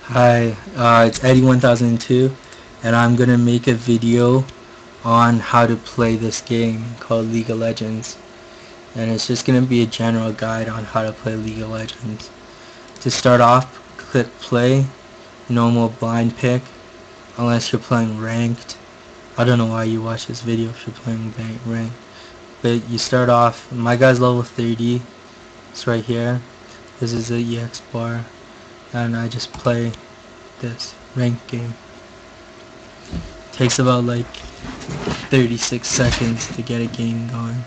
Hi, it's Eddie1002, and I'm gonna make a video on how to play this game called League of Legends. And it's just gonna be a general guide on how to play League of Legends. To start off, click play, normal blind pick, unless you're playing ranked. I don't know why you watch this video if you're playing ranked. But you start off, my guy's level 30, it's right here. This is the EX bar, and I just play this ranked game. Takes about like 36 seconds to get a game going.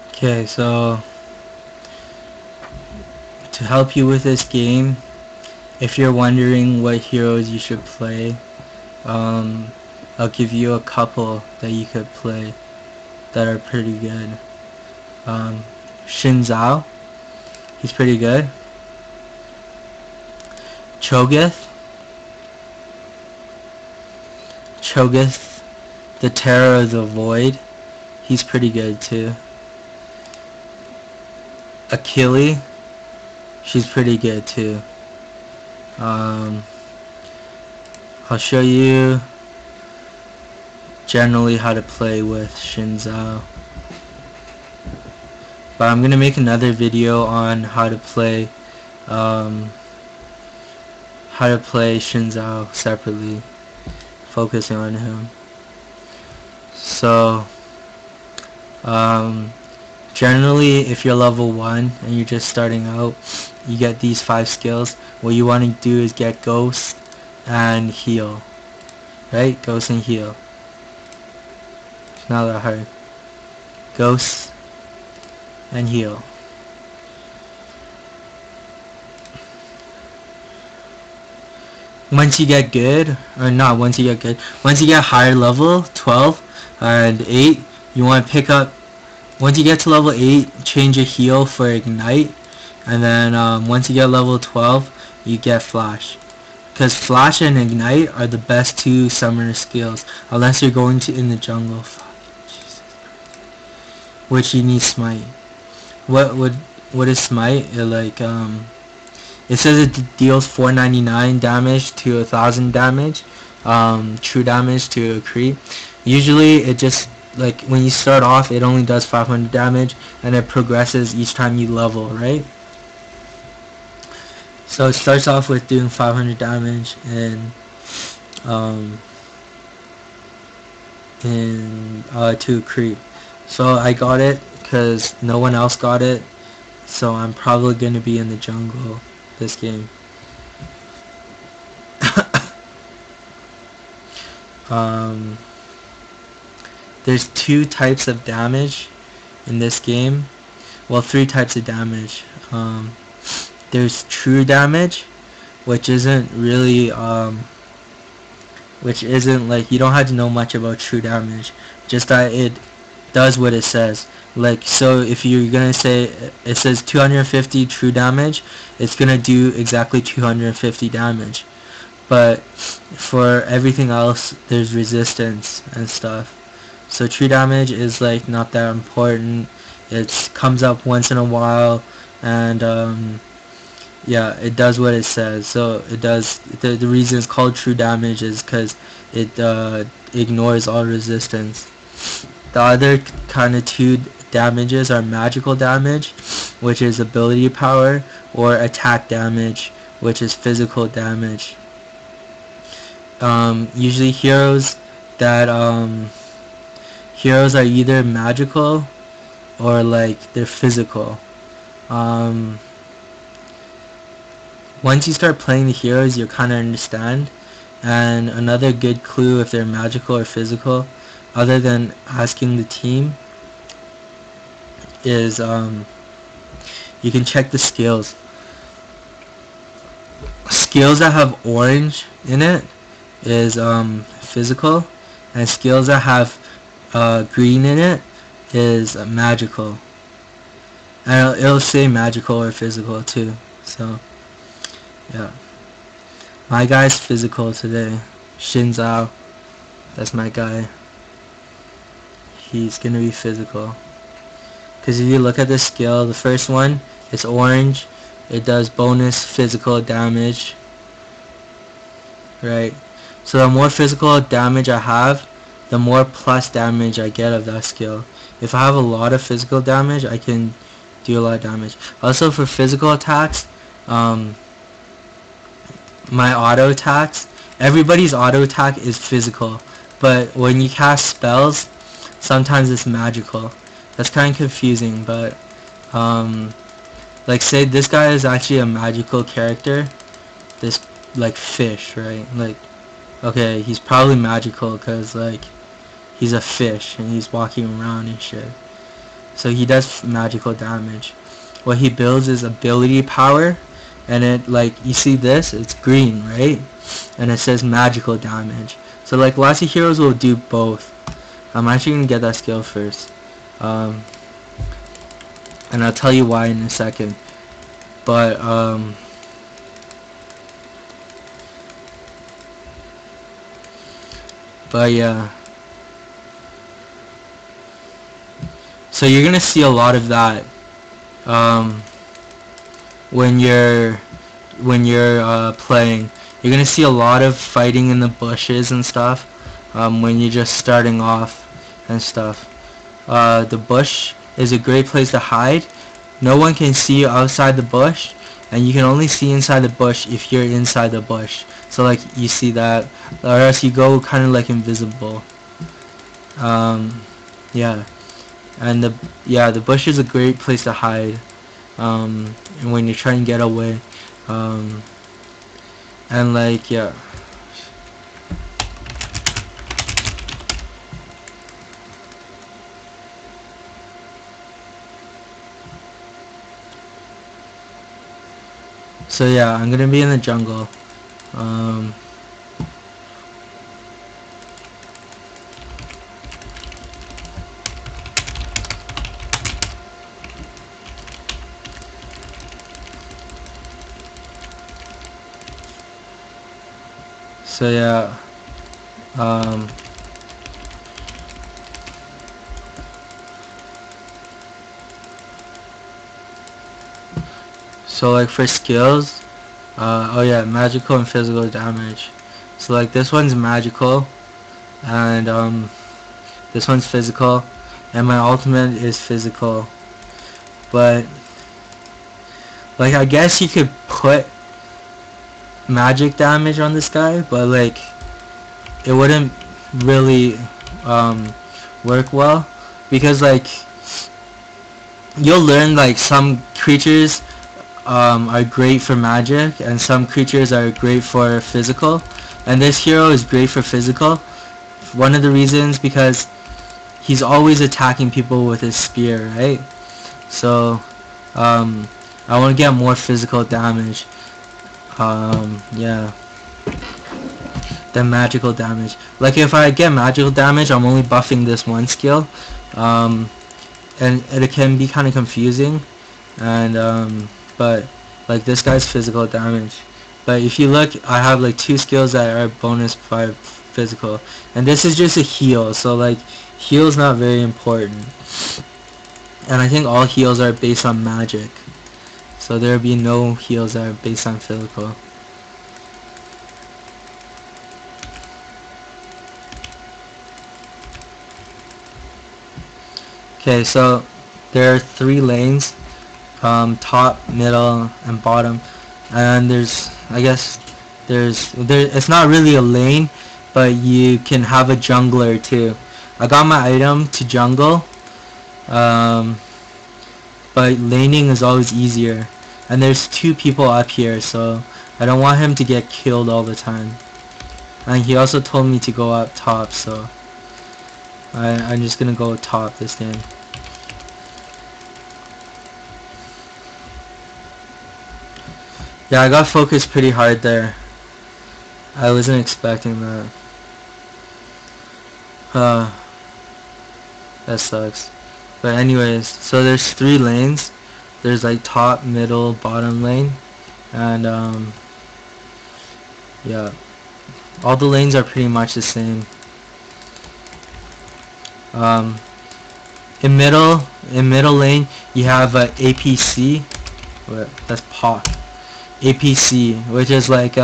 Okay, so to help you with this game, if you're wondering what heroes you should play, I'll give you a couple that you could play that are pretty good. Xin Zhao, he's pretty good. Cho'Gath, the Terror of the Void, he's pretty good too. Achille, she's pretty good too. I'll show you generally how to play with Xin Zhao, but I'm gonna make another video on how to play Xin Zhao separately, focusing on him. So generally, if you're level 1 and you're just starting out, you get these 5 skills. What you want to do is get Ghost and Heal. Right? Ghost and Heal. It's not that hard. Ghost and Heal. Once you get good, or not once you get good, once you get higher level, 12 and 8, you want to pick up. Once you get to level 8, change your heal for Ignite, and then once you get level 12, you get Flash. Because Flash and Ignite are the best 2 summoner skills, unless you're going to in the jungle. Which you need Smite. What is Smite? It says it deals 499 damage to 1000 damage, true damage to a creep. Usually it just, like, when you start off, it only does 500 damage, and it progresses each time you level, right? So it starts off with doing 500 damage to a creep. So I got it because no one else got it, so I'm probably going to be in the jungle this game. There's 2 types of damage in this game. Well, 3 types of damage. There's true damage, which isn't really, like, you don't have to know much about true damage, just that it does what it says. Like, so if you're gonna say it says 250 true damage, it's gonna do exactly 250 damage. But for everything else, there's resistance and stuff. So true damage is like not that important. It comes up once in a while, and yeah, it does what it says. So it does. The reason it's called true damage is because it ignores all resistance. The other kind of 2 damages are magical damage, which is ability power, or attack damage, which is physical damage. Usually heroes are either magical or like they're physical. Once you start playing the heroes, you'll kind of understand. And another good clue if they're magical or physical, other than asking the team, is you can check the skills. Skills that have orange in it is physical, and skills that have green in it is magical. And it'll say magical or physical too. So Yeah. My guy's physical today. Xin Zhao. That's my guy. He's gonna be physical. Because if you look at the skill, the first one is orange. It does bonus physical damage. Right? So the more physical damage I have, the more plus damage I get of that skill. If I have a lot of physical damage, I can do a lot of damage. Also for physical attacks, my auto attacks, everybody's auto attack is physical, but when you cast spells, sometimes it's magical. That's kind of confusing, but like say this guy is actually a magical character, this like fish, right? Like, okay, he's probably magical because like he's a fish and he's walking around and shit. So he does magical damage. What he builds is ability power, and it, like, you see this, it's green, right? And it says magical damage. So like lots of heroes will do both. I'm actually gonna get that skill first, and I'll tell you why in a second. But yeah. So you're gonna see a lot of that when you're playing. You're gonna see a lot of fighting in the bushes and stuff when you're just starting off and stuff. The bush is a great place to hide. No one can see you outside the bush, and you can only see inside the bush if you're inside the bush. So like you see that, or else you go kind of like invisible. Yeah, and the bush is a great place to hide when you're trying to get away. And like, yeah. So yeah, I'm gonna be in the jungle. So yeah, so like for skills, oh yeah, magical and physical damage. So like this one's magical, and this one's physical, and my ultimate is physical. But like I guess you could put magic damage on this guy, but like it wouldn't really work well, because like you'll learn like some creatures are great for magic and some creatures are great for physical, and this hero is great for physical. One of the reasons because he's always attacking people with his spear, right? So I want to get more physical damage, yeah, than magical damage. Like if I get magical damage, I'm only buffing this one skill, and it can be kind of confusing, and but like this guy's physical damage. But if you look, I have like 2 skills that are bonus 5 physical, and this is just a heal, so like heal's not very important, and I think all heals are based on magic, so there will be no heals that are based on physical. Okay, so there are 3 lanes, top, middle, and bottom, and there's, I guess, it's not really a lane, but you can have a jungler too. I got my item to jungle, but laning is always easier, and there's 2 people up here, so I don't want him to get killed all the time. And he also told me to go up top, so I'm just gonna go top this game. Yeah, I got focused pretty hard there. I wasn't expecting that. That sucks. But anyways, so there's 3 lanes. There's like top, middle, bottom lane, and Yeah, all the lanes are pretty much the same. Um, in middle lane you have APC. That's POC. APC, which is like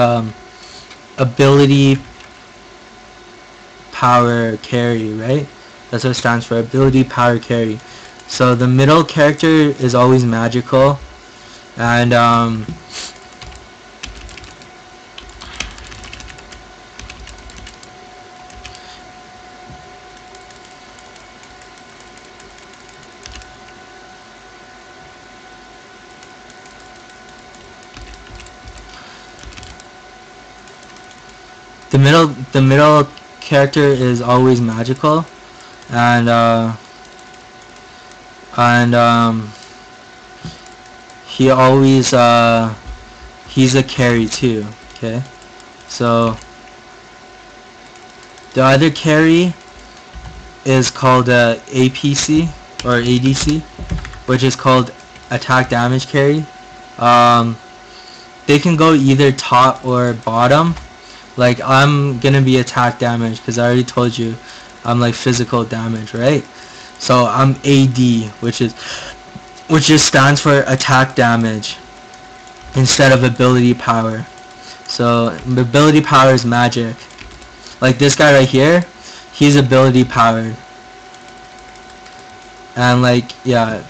ability power carry, right? That's what it stands for, ability power carry. So the middle character is always magical, and the middle character is always magical, and and he always he's a carry too. Okay, so the other carry is called APC or ADC, which is called attack damage carry. Um, they can go either top or bottom. Like I'm gonna be attack damage because I already told you I'm like physical damage, right? So I'm AD, which just stands for attack damage instead of ability power. So ability power is magic. Like this guy right here, he's ability powered. And like, yeah,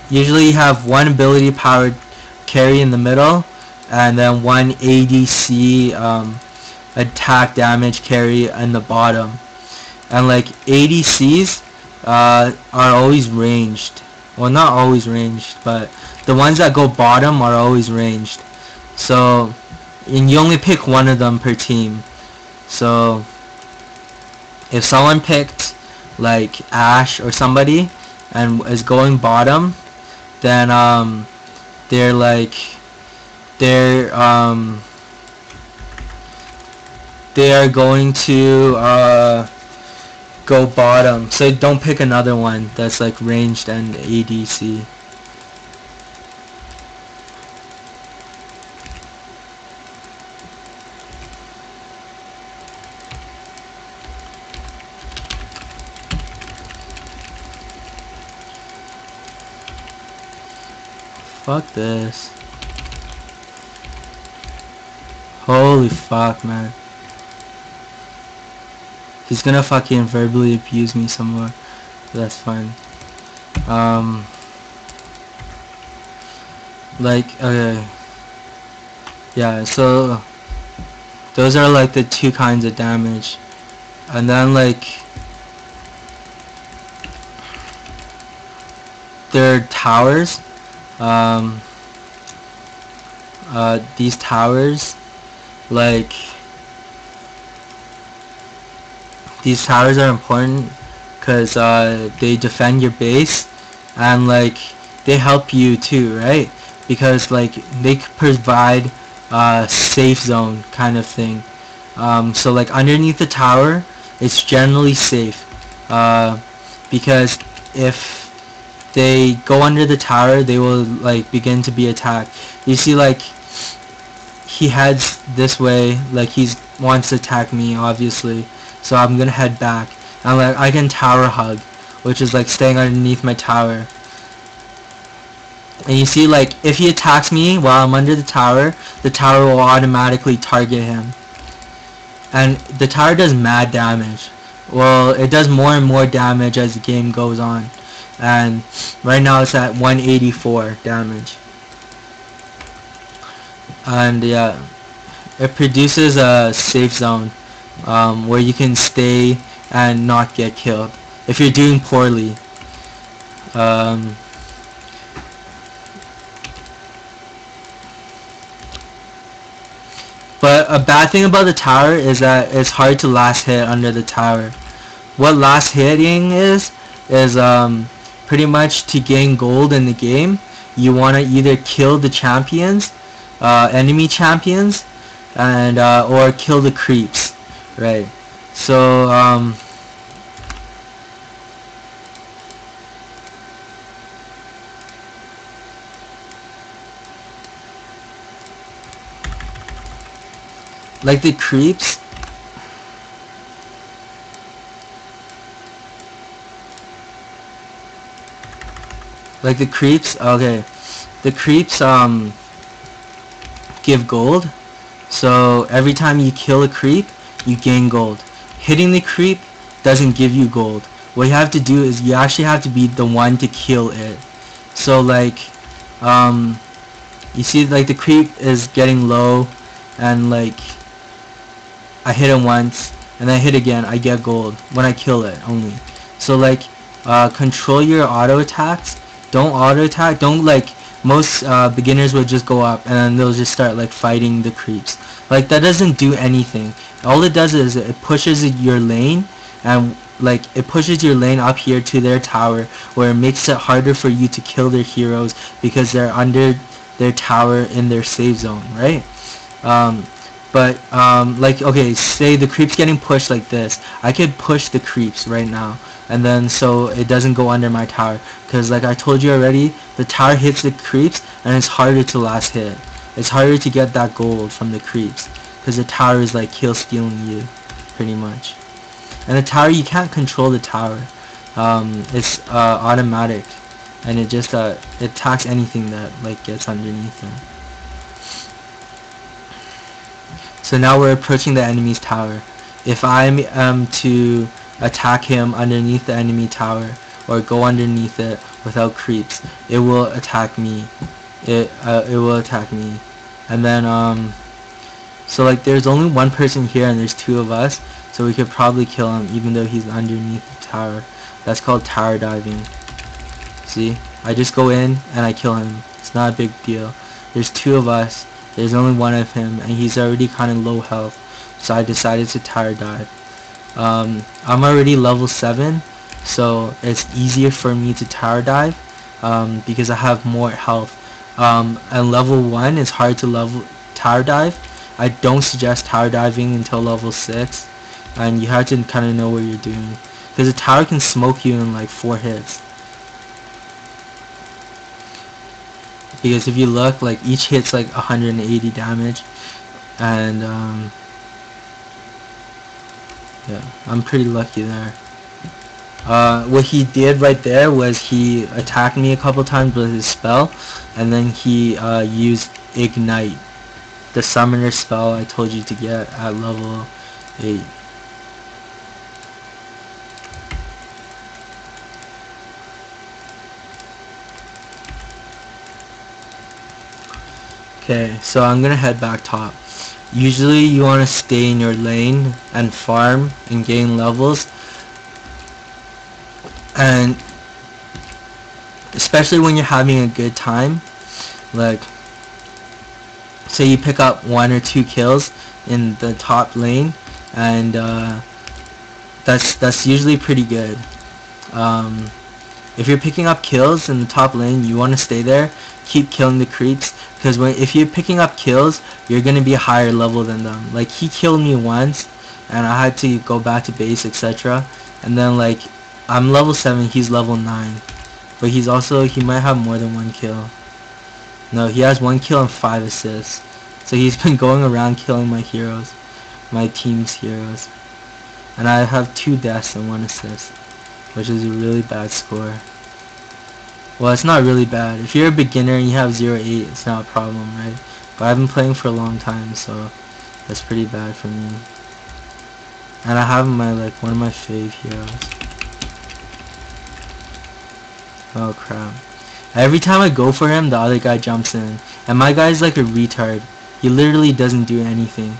usually you have one ability powered carry in the middle, and then one ADC attack damage carry in the bottom. And like ADCs are always ranged. Well, not always ranged, but the ones that go bottom are always ranged. So, and you only pick one of them per team. So if someone picked like Ashe or somebody and is going bottom, then they're like they're they are going to go bottom. So don't pick another one that's like ranged and ADC. Fuck this. Holy fuck, man. He's gonna fucking verbally abuse me some more. That's fine. Like, okay. Yeah, so those are like the two kinds of damage. And then like there are towers. These towers, like these towers are important because they defend your base, and like they help you too, right? Because like they provide safe zone kind of thing. So like underneath the tower it's generally safe, because if they go under the tower they will like begin to be attacked. You see, like he heads this way, like he wants to attack me obviously, so I'm gonna head back, and like I can tower hug, which is like staying underneath my tower. And you see, like if he attacks me while I'm under the tower will automatically target him, and the tower does mad damage. Well, it does more and more damage as the game goes on, and right now it's at 184 damage. And yeah, it produces a safe zone where you can stay and not get killed if you're doing poorly. But a bad thing about the tower is that it's hard to last hit under the tower. What last hitting is pretty much to gain gold in the game. You want to either kill the champions, enemy champions, and or kill the creeps, right? So Like the creeps, okay, the creeps give gold. So every time you kill a creep, you gain gold. Hitting the creep doesn't give you gold. What you have to do is you actually have to be the one to kill it. So like, you see like the creep is getting low, and like I hit it once and then I hit again, I get gold when I kill it only. So like, control your auto attacks. Don't auto attack. Don't like most beginners would just go up and then they'll just start like fighting the creeps. Like that doesn't do anything. All it does is it pushes your lane, and like it pushes your lane up here to their tower, where it makes it harder for you to kill their heroes because they're under their tower in their save zone, right? Like, okay, say the creep's getting pushed like this. I could push the creeps right now, and then so it doesn't go under my tower, because like I told you already, the tower hits the creeps and it's harder to last hit. It's harder to get that gold from the creeps because the tower is like kill stealing you pretty much. And the tower, you can't control the tower. It's automatic, and it just it attacks anything that like gets underneath them. So now we're approaching the enemy's tower. If I'm to attack him underneath the enemy tower, or go underneath it without creeps, it will attack me. It will attack me. And then so like there's only one person here and there's two of us, so we could probably kill him even though he's underneath the tower. That's called tower diving. See? I just go in and I kill him. It's not a big deal. There's two of us. There's only one of him, and he's already kind of low health, so I decided to tower dive. I'm already level 7, so it's easier for me to tower dive because I have more health. And level 1 is hard to tower dive. I don't suggest tower diving until level 6, and you have to kind of know what you're doing, because the tower can smoke you in like 4 hits. Because if you look, like each hit's like 180 damage, and yeah, I'm pretty lucky there. What he did right there was he attacked me a couple times with his spell, and then he used Ignite, the summoner spell I told you to get at level 8. Okay, so I'm gonna head back top. Usually you want to stay in your lane and farm and gain levels, and especially when you're having a good time, like say you pick up 1 or 2 kills in the top lane, and that's usually pretty good. If you're picking up kills in the top lane, you want to stay there, keep killing the creeps, because if you're picking up kills, you're going to be a higher level than them. Like, he killed me once, and I had to go back to base, etc. And then, like, I'm level 7, he's level 9. But he might have more than 1 kill. No, he has 1 kill and 5 assists. So he's been going around killing my heroes, my team's heroes. And I have 2 deaths and 1 assist, which is a really bad score. Well, it's not really bad. If you're a beginner and you have 0-8, it's not a problem, right? But I've been playing for a long time, so that's pretty bad for me. And I have one of my fave heroes. Oh crap. Every time I go for him, the other guy jumps in. And my guy's like a retard. He literally doesn't do anything.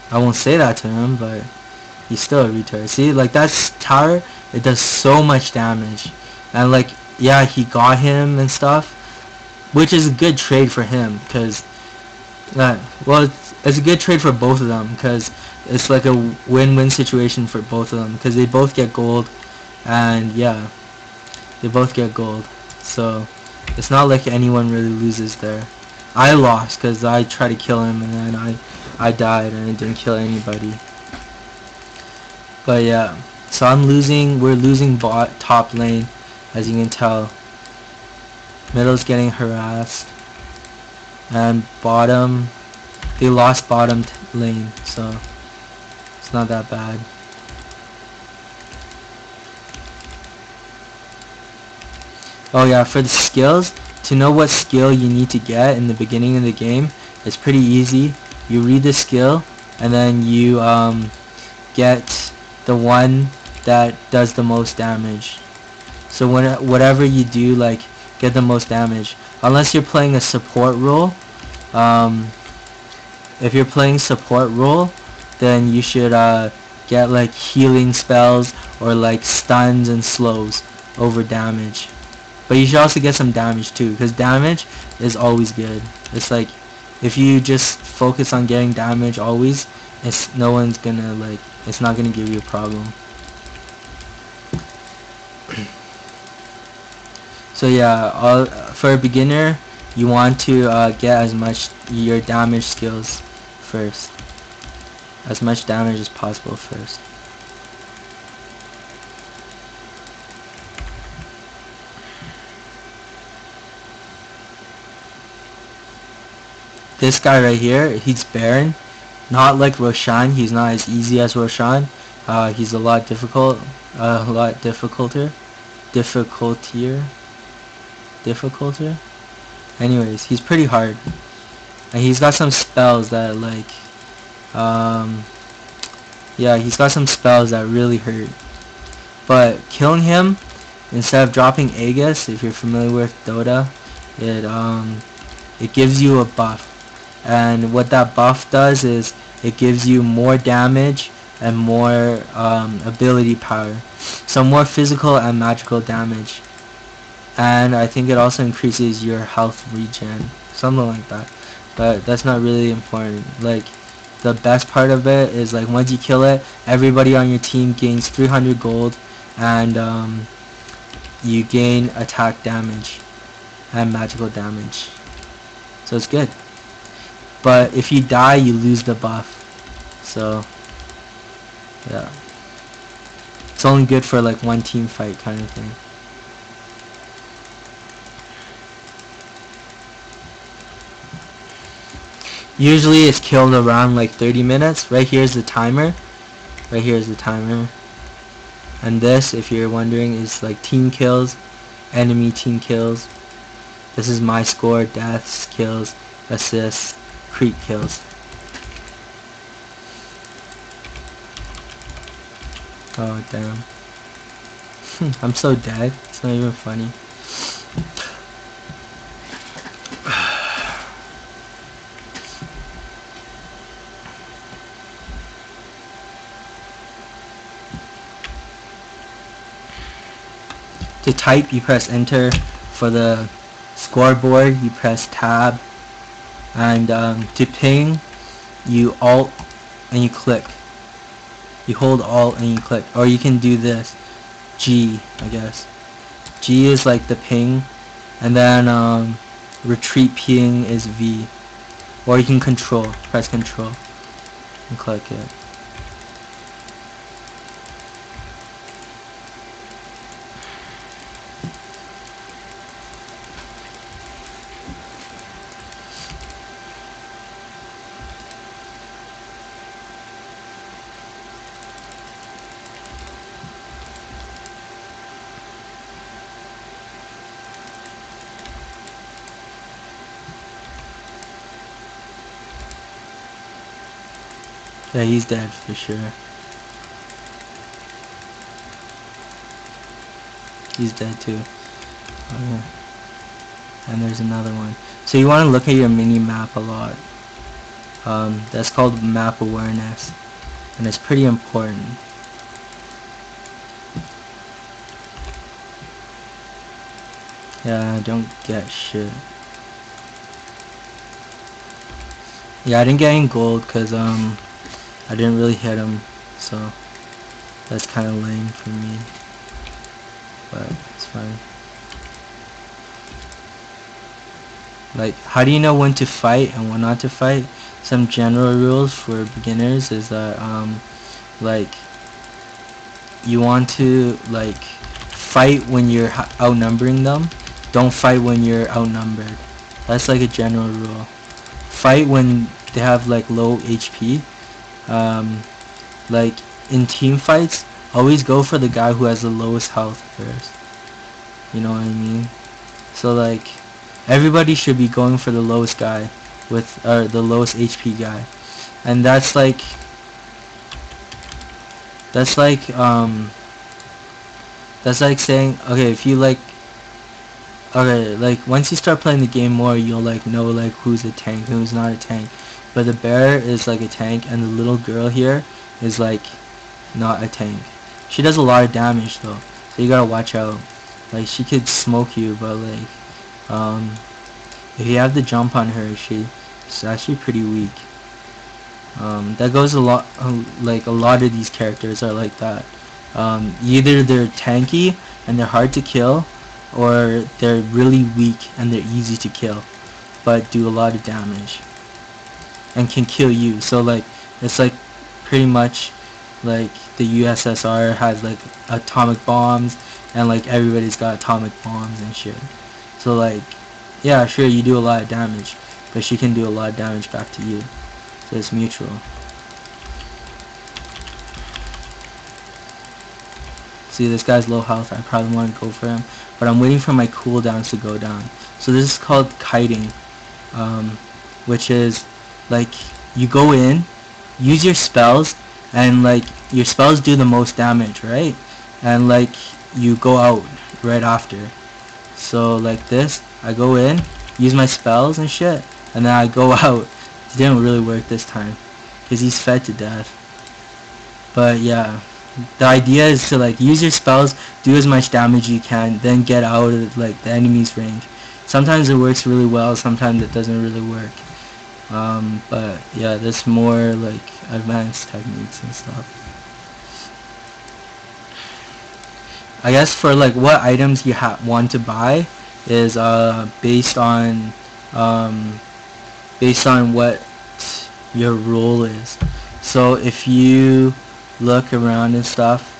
I won't say that to him, but he's still a retard. See, like that's tower, it does so much damage. And like, yeah, he got him and stuff, which is a good trade for him, because well, it's a good trade for both of them, because it's like a win-win situation for both of them, because they both get gold, and yeah, they both get gold. So it's not like anyone really loses there. I lost because I tried to kill him and then I died and I didn't kill anybody. But yeah, so we're losing bot top lane, as you can tell. Middle's getting harassed, and bottom, they lost bottom lane, so it's not that bad. Oh yeah, for the skills, to know what skill you need to get in the beginning of the game, it's pretty easy. You read the skill, and then you get the one that does the most damage. So whatever you do, like, get the most damage. Unless you're playing a support role, if you're playing support role, then you should get like healing spells or like stuns and slows over damage. But you should also get some damage too, because damage is always good. It's like, if you just focus on getting damage always, it's not gonna give you a problem. So yeah, for a beginner, you want to get as much your damage skills first, as much damage as possible first. This guy right here, he's Baron. Not like Roshan. He's not as easy as Roshan. He's a lot difficult. Difficultier. Anyways, he's pretty hard, and he's got some spells that like, yeah, he's got some spells that really hurt. But killing him, instead of dropping Aegis, if you're familiar with Dota, it gives you a buff. And what that buff does is it gives you more damage and more ability power, so more physical and magical damage. And I think it also increases your health regen, something like that. But that's not really important. Like, the best part of it is, like, once you kill it, everybody on your team gains 300 gold, and you gain attack damage and magical damage. So it's good. But if you die, you lose the buff. So yeah, it's only good for like one team fight kind of thing. Usually it's killed around like 30 minutes. Right here's the timer. Right here is the timer. And this, if you're wondering, is like team kills, enemy team kills. This is my score: deaths, kills, assists, creep kills. Oh damn. I'm so dead. It's not even funny. To type, you press enter. For the scoreboard, you press tab. And to ping, you alt and you click. You hold alt and you click. Or you can do this. G, I guess. G is like the ping. And then retreat ping is V. Or you can control. Press control and click it. Yeah, he's dead for sure. He's dead too. Oh, and there's another one. So you want to look at your mini map a lot. That's called map awareness, and it's pretty important. Yeah, I don't get shit. Yeah, I didn't get any gold because I didn't really hit him, so that's kind of lame for me, but it's fine. Like, how do you know when to fight and when not to fight? Some general rules for beginners is that like, you want to like fight when you're outnumbering them. Don't fight when you're outnumbered. That's like a general rule. Fight when they have like low HP, like in team fights, always go for the guy who has the lowest health first. You know what I mean? So like everybody should be going for the lowest guy with the lowest HP guy, and that's like saying, okay, if you like, okay, like once you start playing the game more, you'll like know like who's a tank, who's not a tank. But the bear is like a tank, and the little girl here is like not a tank. She does a lot of damage though, so you gotta watch out. Like she could smoke you, but like if you have the jump on her, she's actually pretty weak. That goes a lot, like a lot of these characters are like that. Either they're tanky and they're hard to kill, or they're really weak and they're easy to kill, but do a lot of damage and can kill you. So like it's like pretty much like the USSR has like atomic bombs, and like everybody's got atomic bombs and shit. So like, yeah, sure, you do a lot of damage, but she can do a lot of damage back to you. So it's mutual. See, this guy's low health. I probably want to go for him, but I'm waiting for my cooldowns to go down. So this is called kiting, which is like you go in, use your spells, and like your spells do the most damage, right? And like you go out right after. So like this, I go in, use my spells and shit, and then I go out. It didn't really work this time because he's fed to death. But yeah, the idea is to like use your spells, do as much damage you can, then get out of like the enemy's range. Sometimes it works really well, sometimes it doesn't really work. But yeah, there's more like advanced techniques and stuff. I guess for like what items you want to buy is based on what your role is. So if you look around and stuff,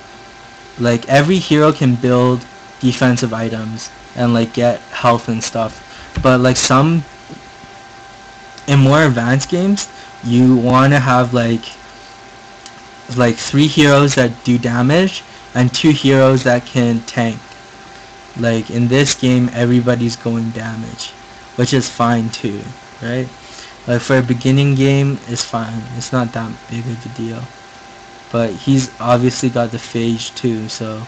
like every hero can build defensive items and like get health and stuff, but like some in more advanced games you want to have like 3 heroes that do damage and 2 heroes that can tank. Like in this game everybody's going damage, which is fine too, right? Like for a beginning game it's fine, it's not that big of a deal. But he's obviously got the phage too, so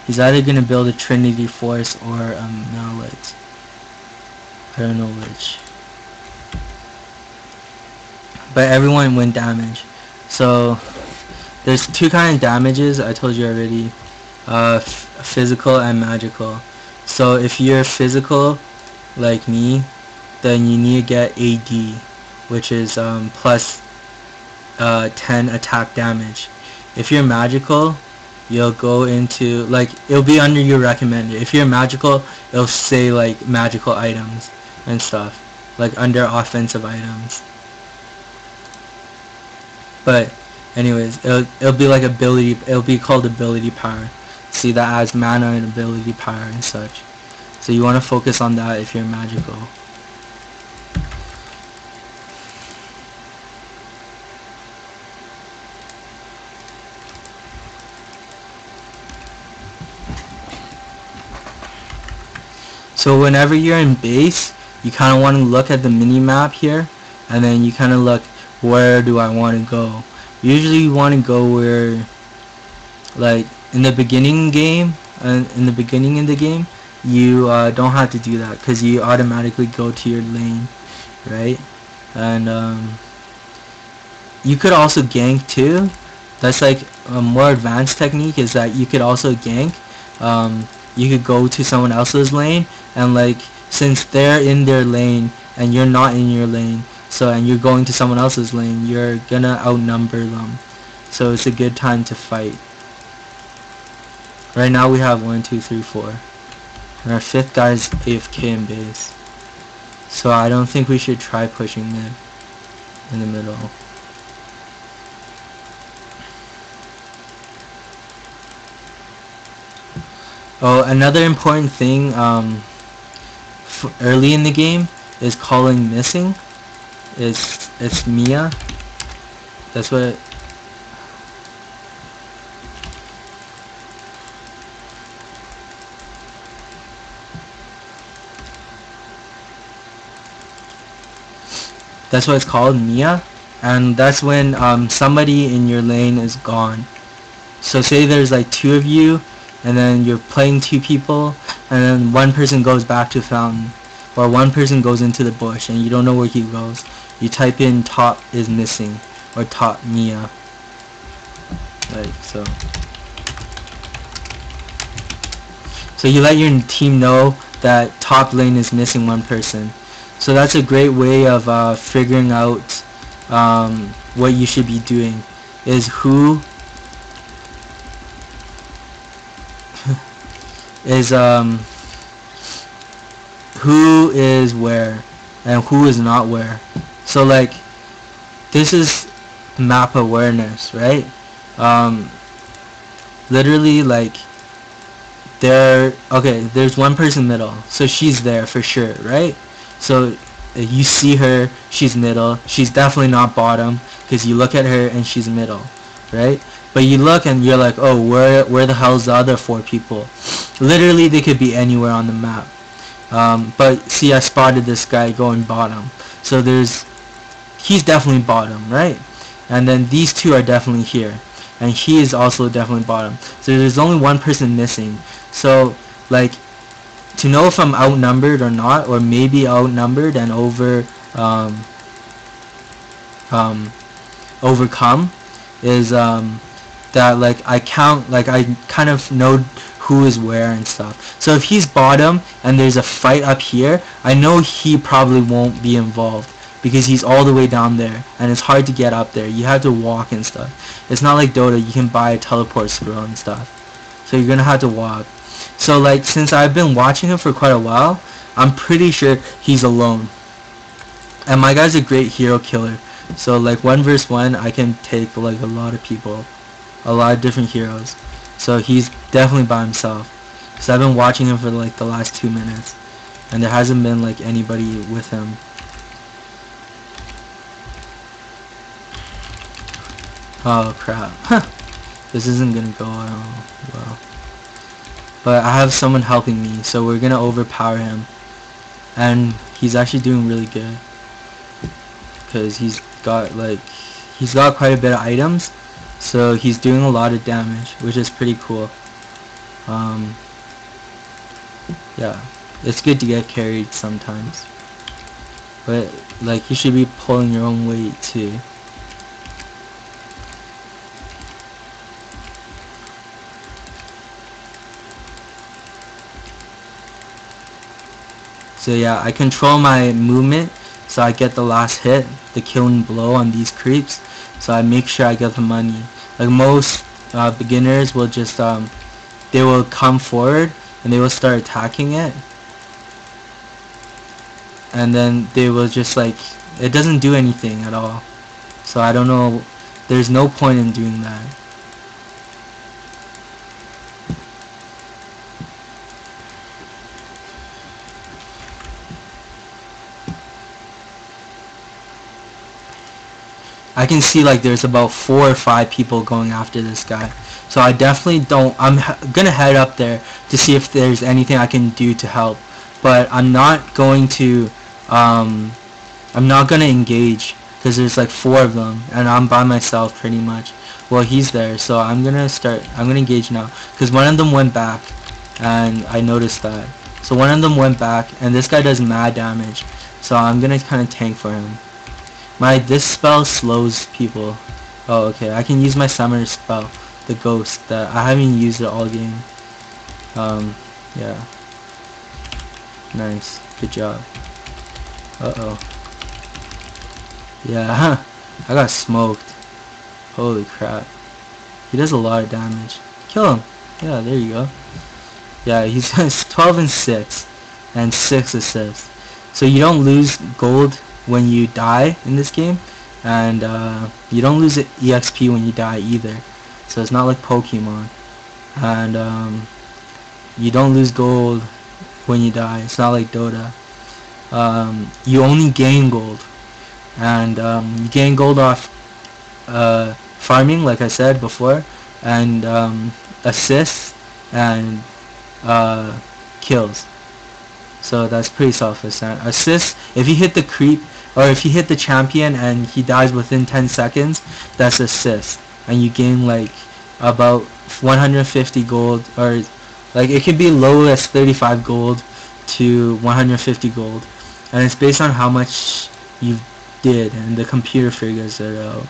he's either gonna build a Trinity Force or a Mallet. I don't know which. But everyone went damage. So there's 2 kinds of damages, I told you already. Physical and magical. So if you're physical like me, then you need to get AD, which is plus 10 attack damage. If you're magical, you'll go into like, it'll be under your recommended. If you're magical, it'll say like magical items and stuff, like under offensive items. But anyways, it'll be like ability, it'll be called ability power. See, that adds mana and ability power and such. So you want to focus on that if you're magical. So whenever you're in base, you kind of want to look at the mini map here, and then you kind of look, where do I want to go? Usually you want to go where, like in the beginning game, in the beginning of the game, you don't have to do that because you automatically go to your lane, right? And you could also gank too. That's like a more advanced technique, is that you could also gank. You could go to someone else's lane, and like since they're in their lane and you're not in your lane, so and you're going to someone else's lane, you're gonna outnumber them. So it's a good time to fight. Right now we have 1, 2, 3, 4. And our 5th guy's AFK in base. So I don't think we should try pushing mid in the middle. Oh, another important thing early in the game is calling missing. Is it's Mia. That's what. That's what it's called, Mia. And that's when somebody in your lane is gone. So say there's like two of you, and then you're playing two people, and then one person goes back to fountain, or one person goes into the bush, and you don't know where he goes. You type in top is missing, or top Mia, like so. So you let your team know that top lane is missing one person. So that's a great way of figuring out what you should be doing. Is who is who is where and who is not where. So like this is map awareness, right? Literally like there's one person middle, so she's there for sure, right? So you see her, she's middle, she's definitely not bottom because you look at her and she's middle, right? But you look and you're like, oh, where the hell's the other four people? Literally they could be anywhere on the map. But see, I spotted this guy going bottom, so he's definitely bottom, right? And then these two are definitely here, and he is also definitely bottom. So there's only one person missing. So like to know if I'm outnumbered or not, or maybe outnumbered and overcome, is that like I count, like I kind of know who is where and stuff. So if he's bottom and there's a fight up here, I know he probably won't be involved because he's all the way down there and it's hard to get up there. You have to walk and stuff. It's not like Dota, you can buy a teleport scroll and stuff. So you're gonna have to walk. So like since I've been watching him for quite a while, I'm pretty sure he's alone. And my guy's a great hero killer. So like 1 versus 1, I can take like a lot of people, a lot of different heroes. So he's definitely by himself. So I've been watching him for like the last 2 minutes, and there hasn't been like anybody with him. Oh crap. This isn't gonna go well. But I have someone helping me, so we're gonna overpower him. And he's actually doing really good, because he's got quite a bit of items, so he's doing a lot of damage, which is pretty cool. Yeah, it's good to get carried sometimes, but like you should be pulling your own weight too. So yeah, I control my movement so I get the last hit, the killing blow on these creeps, so I make sure I get the money. Like most beginners will just they will come forward and they will start attacking it, and then they will just like, it doesn't do anything at all. So I don't know, there's no point in doing that. I can see like there's about 4 or 5 people going after this guy. So I definitely don't, I'm gonna head up there to see if there's anything I can do to help. But I'm not going to, I'm not gonna engage because there's like 4 of them and I'm by myself pretty much. Well, he's there, so I'm gonna engage now because one of them went back and I noticed that. So one of them went back and this guy does mad damage. So I'm gonna kind of tank for him. This spell slows people. Oh, okay. I can use my summoner spell, the ghost, that I haven't used it all game. Yeah. Nice. Good job. Uh-oh. Yeah, I got smoked. Holy crap. He does a lot of damage. Kill him. Yeah, there you go. Yeah, he's 12 and 6. And 6 assists. So you don't lose gold when you die in this game, and you don't lose EXP when you die either, so it's not like Pokemon. And you don't lose gold when you die, it's not like Dota. You only gain gold and you gain gold off farming, like I said before, and assists and kills. So that's pretty selfless. Assists, if you hit the creep, or if you hit the champion and he dies within 10 seconds, that's assist, and you gain like about 150 gold, or like it could be low as 35 gold to 150 gold, and it's based on how much you did, and the computer figures it out.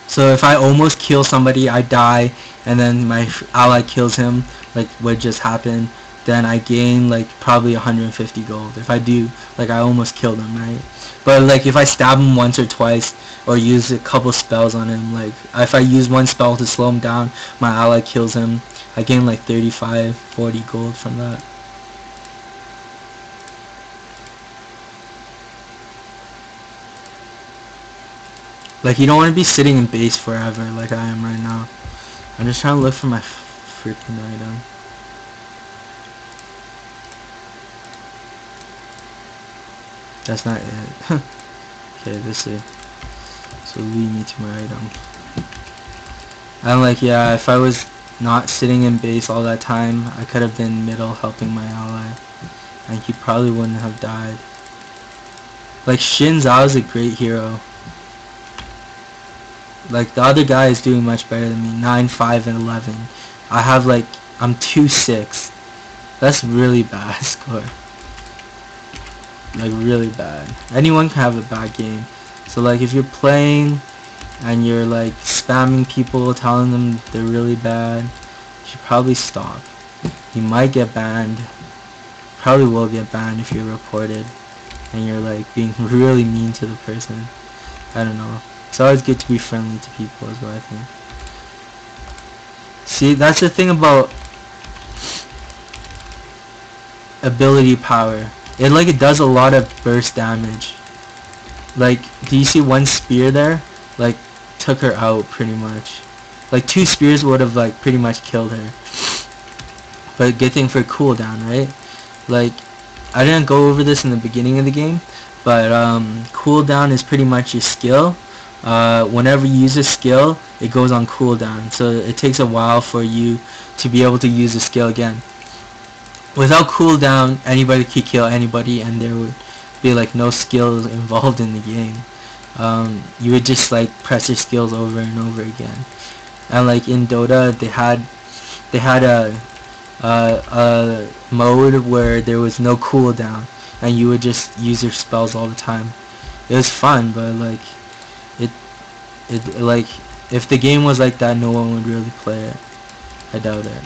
So if I almost kill somebody, I die, and then my ally kills him, like what just happened, then I gain like probably 150 gold. If I do, like I almost killed him, right? But like if I stab him once or twice, or use a couple spells on him, like if I use one spell to slow him down, my ally kills him, I gain like 35, 40 gold from that. Like you don't want to be sitting in base forever like I am right now. I'm just trying to look for my freaking item. That's not it. Okay, this is. So lead me to my item. And like, yeah, if I was not sitting in base all that time, I could have been middle helping my ally, and he probably wouldn't have died. Like Xin Zhao is a great hero. Like the other guy is doing much better than me, 9, 5, and 11. I have like, I'm 2, 6. That's really bad score. Like really bad. Anyone can have a bad game. So like if you're playing and you're like spamming people, telling them they're really bad, you should probably stop. You might get banned. Probably will get banned if you're reported and you're like being really mean to the person. I don't know. It's always good to be friendly to people is what I think. See, that's the thing about ability power. It does a lot of burst damage. Like, do you see one spear there? Like, took her out pretty much. Like 2 spears would have like pretty much killed her. But good thing for cooldown, right? Like, I didn't go over this in the beginning of the game, but cooldown is pretty much your skill. Whenever you use a skill, it goes on cooldown. So it takes a while for you to be able to use the skill again. Without cooldown, anybody could kill anybody, and there would be like no skills involved in the game. You would just like press your skills over and over again. And like in Dota, they had a mode where there was no cooldown, and you would just use your spells all the time. It was fun, but like like if the game was like that, no one would really play it. I doubt it.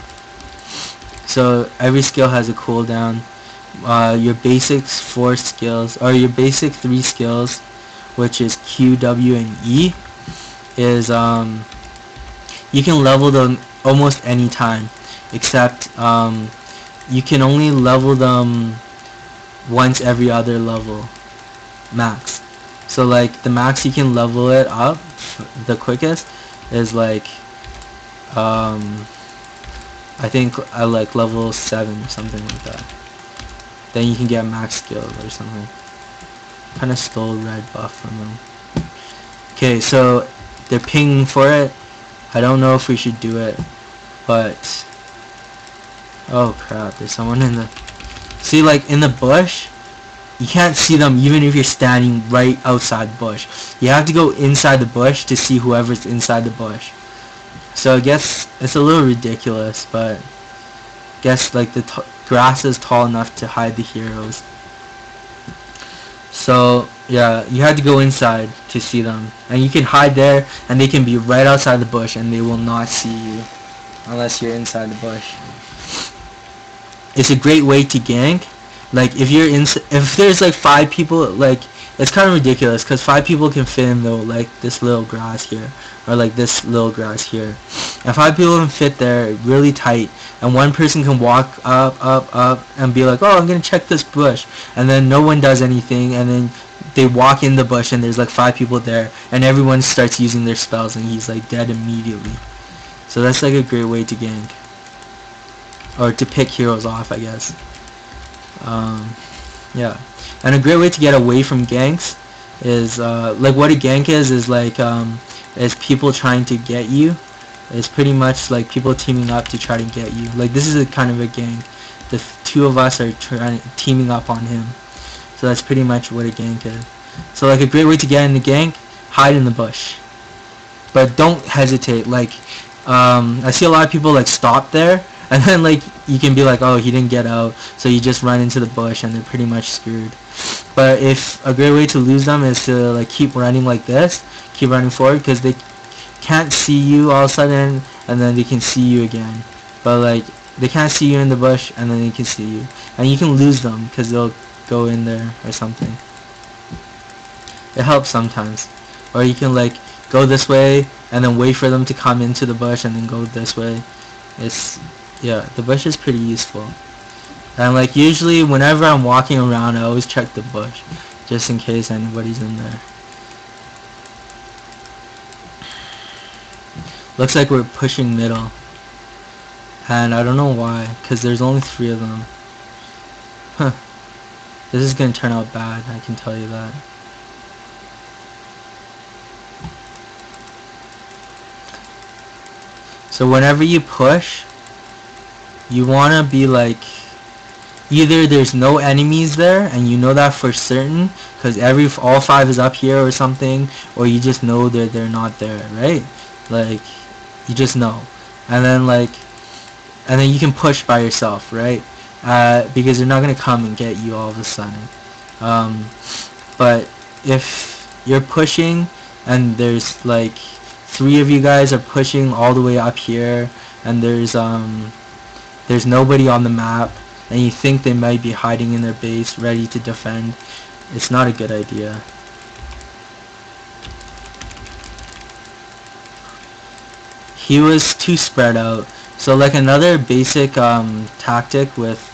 So every skill has a cooldown. Your basic 4 skills, or your basic 3 skills, which is Q, W, and E, is you can level them almost any time, except you can only level them once every other level, max. So like the max you can level it up, the quickest, is like I think I like level 7 or something like that. Then you can get max skill or something. Kind of stole red buff from them. Okay, so they're pinging for it. I don't know if we should do it, but oh crap! There's someone in the. See, like in the bush, you can't see them even if you're standing right outside the bush. You have to go inside the bush to see whoever's inside the bush. So I guess it's a little ridiculous, but I guess like the grass is tall enough to hide the heroes. So yeah, you have to go inside to see them, and you can hide there, and they can be right outside the bush, and they will not see you unless you're inside the bush. It's a great way to gank. Like if there's like 5 people, like it's kind of ridiculous because 5 people can fit in though, like this little grass here, or like this little grass here, and 5 people can fit there really tight, and one person can walk up and be like, oh, I'm gonna check this bush, and then no one does anything, and then they walk in the bush and there's like 5 people there, and everyone starts using their spells, and he's like dead immediately. So that's like a great way to gank, or to pick heroes off, I guess. Yeah, and a great way to get away from ganks is like what a gank is like is people trying to get you. It's pretty much like people teaming up to try to get you. Like this is a kind of a gank. The two of us are teaming up on him. So that's pretty much what a gank is. So like a great way to get in the gank, hide in the bush. But don't hesitate. Like I see a lot of people like stop there, and then like you can be like, oh, he didn't get out, so you just run into the bush and they're pretty much screwed. But if a great way to lose them is to like keep running like this, keep running forward, because they can't see you all of a sudden, and then they can see you again. But like they can't see you in the bush, and then they can see you, and you can lose them because they'll go in there or something. It helps sometimes. Or you can like go this way and then wait for them to come into the bush and then go this way. It's, yeah, the bush is pretty useful. And like usually whenever I'm walking around, I always check the bush just in case anybody's in there. Looks like we're pushing middle, and I don't know why, because there's only 3 of them. Huh. This is gonna turn out bad, I can tell you that. So whenever you push, you wanna be like, either there's no enemies there and you know that for certain because all 5 is up here or something, or you just know that they're not there, right? Like you just know, and then you can push by yourself, right? Because they're not gonna come and get you all of a sudden. But if you're pushing and there's like 3 of you guys are pushing all the way up here, and there's nobody on the map, and you think they might be hiding in their base ready to defend, it's not a good idea. He was too spread out. So like another basic tactic with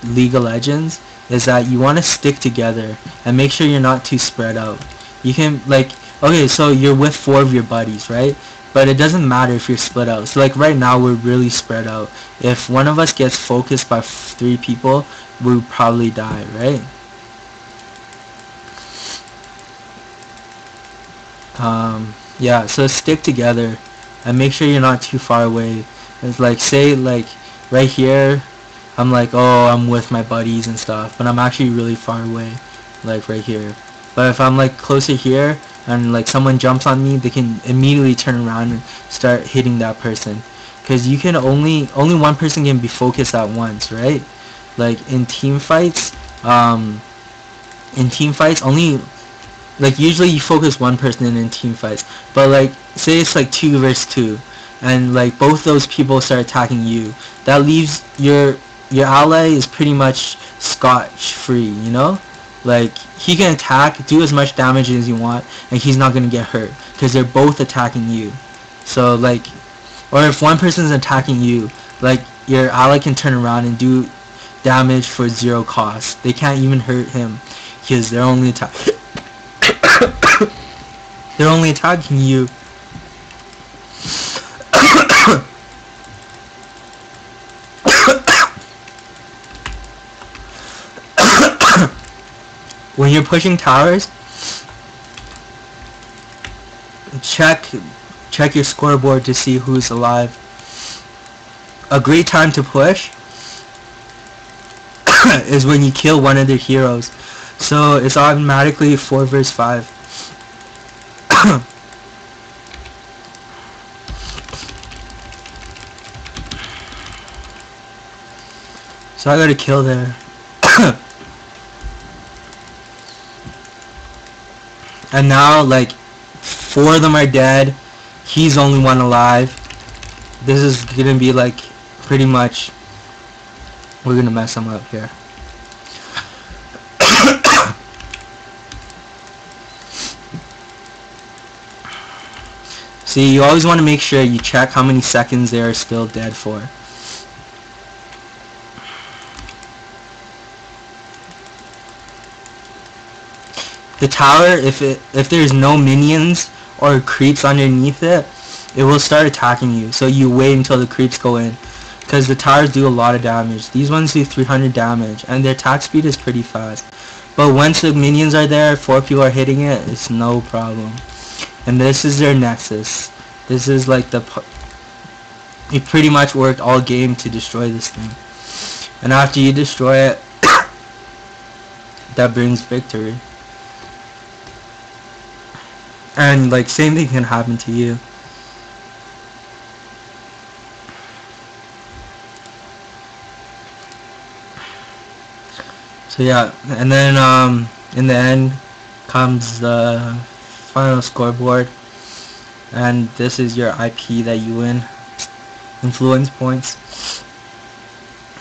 League of Legends is that you want to stick together and make sure you're not too spread out. You can like, okay, so you're with 4 of your buddies, right? But it doesn't matter if you're split out. So like right now we're really spread out. If one of us gets focused by 3 people, we'll probably die, right? Yeah, so stick together and make sure you're not too far away. It's like, say like right here, I'm like, oh, I'm with my buddies and stuff, but I'm actually really far away, like right here. But if I'm like closer here and like someone jumps on me, they can immediately turn around and start hitting that person, because you can only one person can be focused at once, right? Like in team fights only, like usually you focus one person in team fights, but like say it's like 2 versus 2 and like both those people start attacking you, that leaves your ally is pretty much scotch-free, you know? Like he can attack, do as much damage as you want, and he's not gonna get hurt because they're both attacking you. So like, or if one person is attacking you, like your ally can turn around and do damage for 0 cost. They can't even hurt him because they're only they're only attacking you. When you're pushing towers, check your scoreboard to see who's alive. A great time to push is when you kill one of their heroes. So it's automatically 4 versus 5. So I got a kill there. And now like 4 of them are dead. He's only one alive. This is gonna be like pretty much, we're gonna mess him up here. See, you always want to make sure you check how many seconds they are still dead for. The tower, if there's no minions or creeps underneath it, it will start attacking you. So you wait until the creeps go in, because the towers do a lot of damage. These ones do 300 damage, and their attack speed is pretty fast. But once the minions are there, 4 people are hitting it, it's no problem. And this is their nexus. This is like you pretty much worked all game to destroy this thing. And after you destroy it, that brings victory. And like same thing can happen to you. So yeah, and then in the end comes the final scoreboard, and this is your IP that you win. Influence points.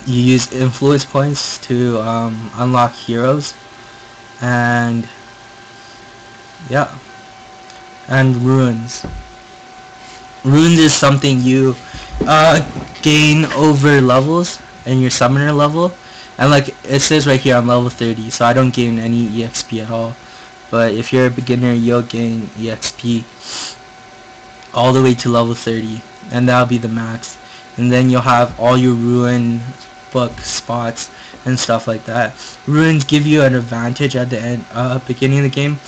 You use influence points to unlock heroes, and yeah, and runes. Runes is something you gain over levels and your summoner level. And like it says right here, I'm level 30, so I don't gain any EXP at all. But if you're a beginner, you'll gain EXP all the way to level 30, and that'll be the max. And then you'll have all your rune book spots and stuff like that. Runes give you an advantage at the end, beginning of the game.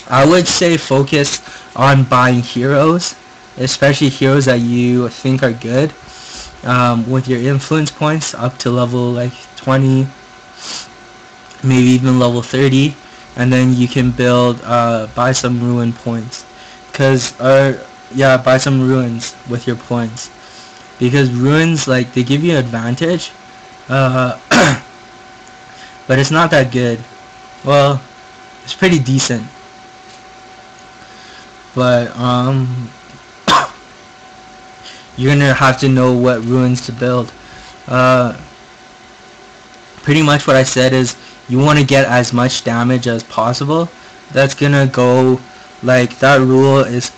I would say focus on buying heroes, especially heroes that you think are good. With your influence points up to level like 20, maybe even level 30, and then you can build buy some rune points, buy some runes with your points, because runes, like, they give you advantage, but it's not that good. Well, it's pretty decent, but you're gonna have to know what runes to build. Pretty much what I said is you want to get as much damage as possible. That's gonna go, like, that rule is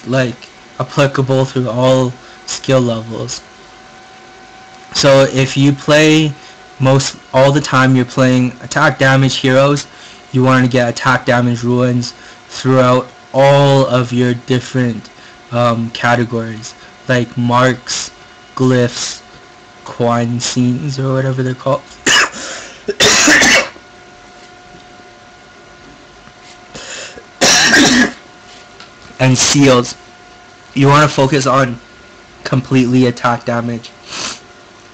like applicable through all skill levels. So if you play all the time you're playing attack damage heroes, you want to get attack damage runes throughout all of your different categories, like marks, glyphs, coin scenes, or whatever they're called. And seals. You want to focus on completely attack damage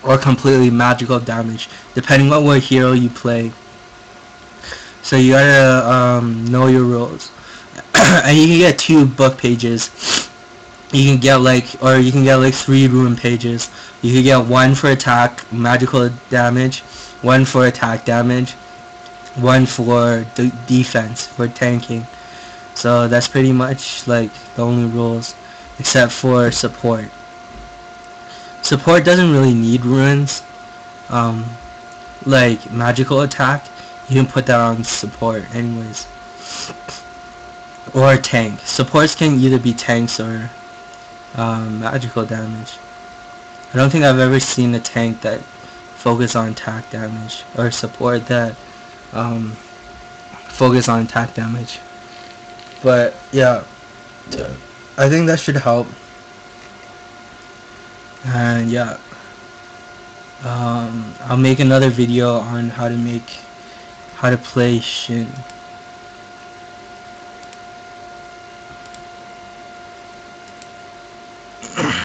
or completely magical damage, depending on what hero you play. So you gotta know your rules. And you can get 2 book pages. You can get like 3 rune pages. You can get 1 for attack magical damage, 1 for attack damage, 1 for defense, for tanking. So that's pretty much like the only rules, except for support. Support doesn't really need runes. Like magical attack, you can put that on support anyways. Or tank. Supports can either be tanks or magical damage. I don't think I've ever seen a tank that focus on attack damage, or support that focus on attack damage. But yeah, I think that should help. And yeah, I'll make another video on how to play Shin.